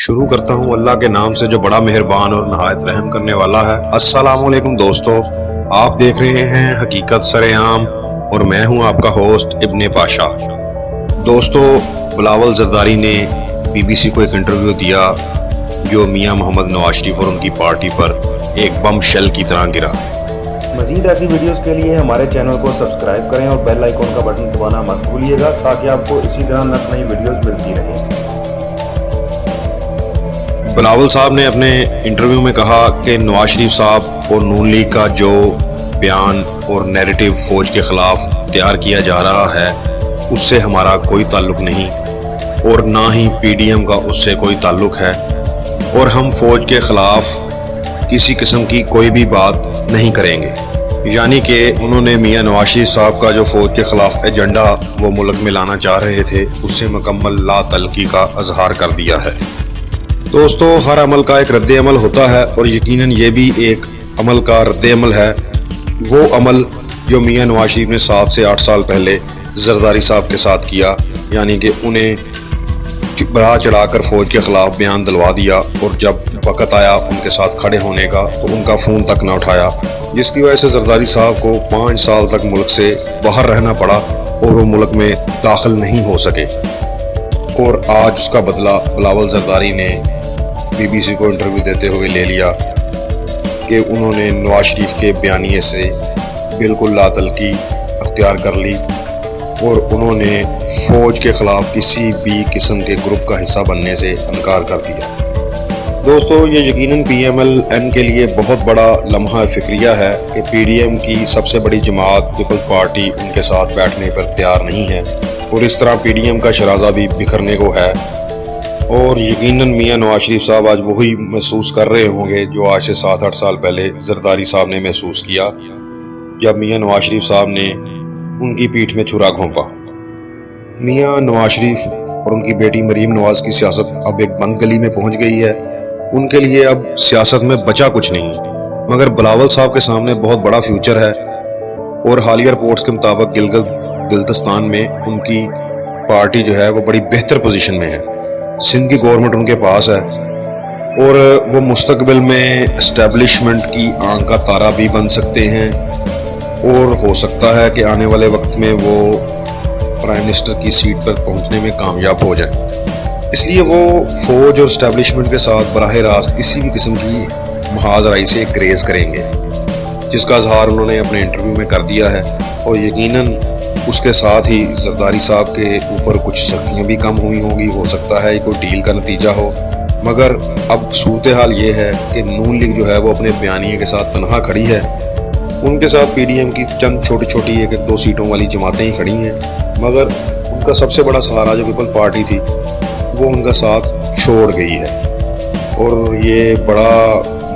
शुरू करता हूँ अल्लाह के नाम से जो बड़ा मेहरबान और नहायत रहम करने वाला है। अस्सलाम वालेकुम दोस्तों, आप देख रहे हैं हकीकत सरेआम और मैं हूँ आपका होस्ट इब्ने पाशा। दोस्तों, बिलावल जरदारी ने BBC को एक इंटरव्यू दिया जो मियां मोहम्मद नवाज शरीफ और उनकी पार्टी पर एक बम शेल की तरह गिरा। मज़ीद ऐसी वीडियोस के लिए हमारे चैनल को सब्सक्राइब करें और बेल आइकॉन का बटन दबाना मत भूलिएगा ताकि आपको इसी तरह नई वीडियोस मिलती रहें। बिलावल साहब ने अपने इंटरव्यू में कहा कि नवाज शरीफ साहब और नून लीग का जो बयान और नैरेटिव फौज के खिलाफ तैयार किया जा रहा है उससे हमारा कोई ताल्लुक नहीं और ना ही PDM का उससे कोई ताल्लुक है और हम फौज के खिलाफ किसी किस्म की कोई भी बात नहीं करेंगे। यानी कि उन्होंने मियां नवाज शरीफ साहब का जो फौज के खिलाफ एजेंडा वो मुल्क में लाना चाह रहे थे उससे मुकम्मल लातल्की का इजहार कर दिया है। दोस्तों, हर अमल का एक रद्द अमल होता है और यकीनन ये भी एक अमल का रद्द अमल है। वो अमल जो मियां नवाज शरीफ ने 7 से 8 साल पहले जरदारी साहब के साथ किया, यानी कि उन्हें बढ़ा चढ़ाकर फौज के खिलाफ बयान दिलवा दिया और जब वक़्त आया उनके साथ खड़े होने का तो उनका फ़ोन तक न उठाया, जिसकी वजह से जरदारी साहब को 5 साल तक मुल्क से बाहर रहना पड़ा और वो मुल्क में दाखिल नहीं हो सके। और आज उसका बदला बिलावल जरदारी ने BBC को इंटरव्यू देते हुए ले लिया कि उन्होंने नवाज शरीफ के बयानिए से बिल्कुल लातल्की अख्तियार कर ली और उन्होंने फ़ौज के ख़िलाफ़ किसी भी किस्म के ग्रुप का हिस्सा बनने से इनकार कर दिया। दोस्तों, ये यकीनन PMLN के लिए बहुत बड़ा लम्हा फ़िक्रिया है कि PDM की सबसे बड़ी जमात पीपल्स पार्टी उनके साथ बैठने पर तैयार नहीं है और इस तरह PDM का शराजा भी बिखरने को है। और यकीनन मियां नवाज शरीफ साहब आज वही महसूस कर रहे होंगे जो आज से 7-8 साल पहले जरदारी साहब ने महसूस किया जब मियां नवाज शरीफ साहब ने उनकी पीठ में छुरा घोंपा। मियां नवाज शरीफ और उनकी बेटी मरीम नवाज की सियासत अब एक बंद गली में पहुंच गई है। उनके लिए अब सियासत में बचा कुछ नहीं, मगर बिलावल साहब के सामने बहुत बड़ा फ्यूचर है और हालिया रिपोर्ट्स के मुताबिक गिलगित बिल्तिस्तान में उनकी पार्टी जो है वो बड़ी बेहतर पोजीशन में है। सिंध की गवर्नमेंट उनके पास है और वो मुस्तकबिल में एस्टेब्लिशमेंट की आंख का तारा भी बन सकते हैं और हो सकता है कि आने वाले वक्त में वो प्राइम मिनिस्टर की सीट पर पहुंचने में कामयाब हो जाए। इसलिए वो फौज और एस्टेब्लिशमेंट के साथ बराह रास्त किसी भी किस्म की महाजराई से ग्रेज करेंगे, जिसका इजहार उन्होंने अपने इंटरव्यू में कर दिया है। और यकीनन उसके साथ ही जरदारी साहब के ऊपर कुछ सख्तियाँ भी कम हुई होंगी, हो सकता है कोई डील का नतीजा हो। मगर अब सूरत हाल ये है कि नून लीग जो है वो अपने बयानिए के साथ तनहा खड़ी है। उनके साथ PDM की चंद छोटी छोटी 1-2 सीटों वाली जमातें ही खड़ी हैं, मगर उनका सबसे बड़ा सहारा जो पीपल पार्टी थी वो उनका साथ छोड़ गई है और ये बड़ा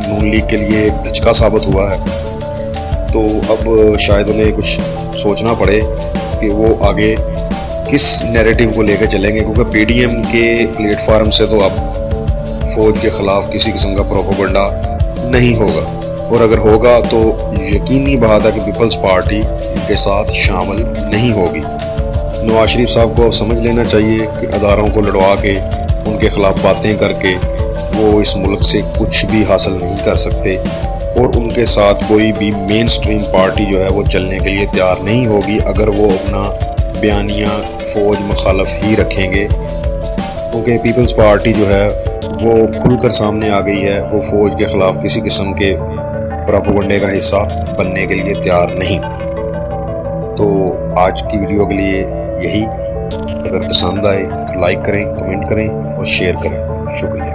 नून लीग के लिए धचका साबित हुआ है। तो अब शायद उन्हें कुछ सोचना पड़े कि वो आगे किस नैरेटिव को लेकर चलेंगे, क्योंकि PDM के प्लेटफार्म से तो अब फौज के ख़िलाफ़ किसी किस्म का प्रोपेगेंडा नहीं होगा और अगर होगा तो यकीनी बात है कि पीपल्स पार्टी इनके साथ शामिल नहीं होगी। नवाज शरीफ साहब को समझ लेना चाहिए कि अदारों को लड़वा के उनके ख़िलाफ़ बातें करके वो इस मुल्क से कुछ भी हासिल नहीं कर सकते और उनके साथ कोई भी मेन स्ट्रीम पार्टी जो है वो चलने के लिए तैयार नहीं होगी अगर वो अपना बयानिया फ़ौज मुखालफ ही रखेंगे, क्योंकि पीपल्स पार्टी जो है वो खुलकर सामने आ गई है। वो फ़ौज के ख़िलाफ़ किसी किस्म के प्रोपेगेंडे का हिस्सा बनने के लिए तैयार नहीं। तो आज की वीडियो के लिए यही। अगर पसंद आए तो लाइक करें, कमेंट करें और शेयर करें। शुक्रिया।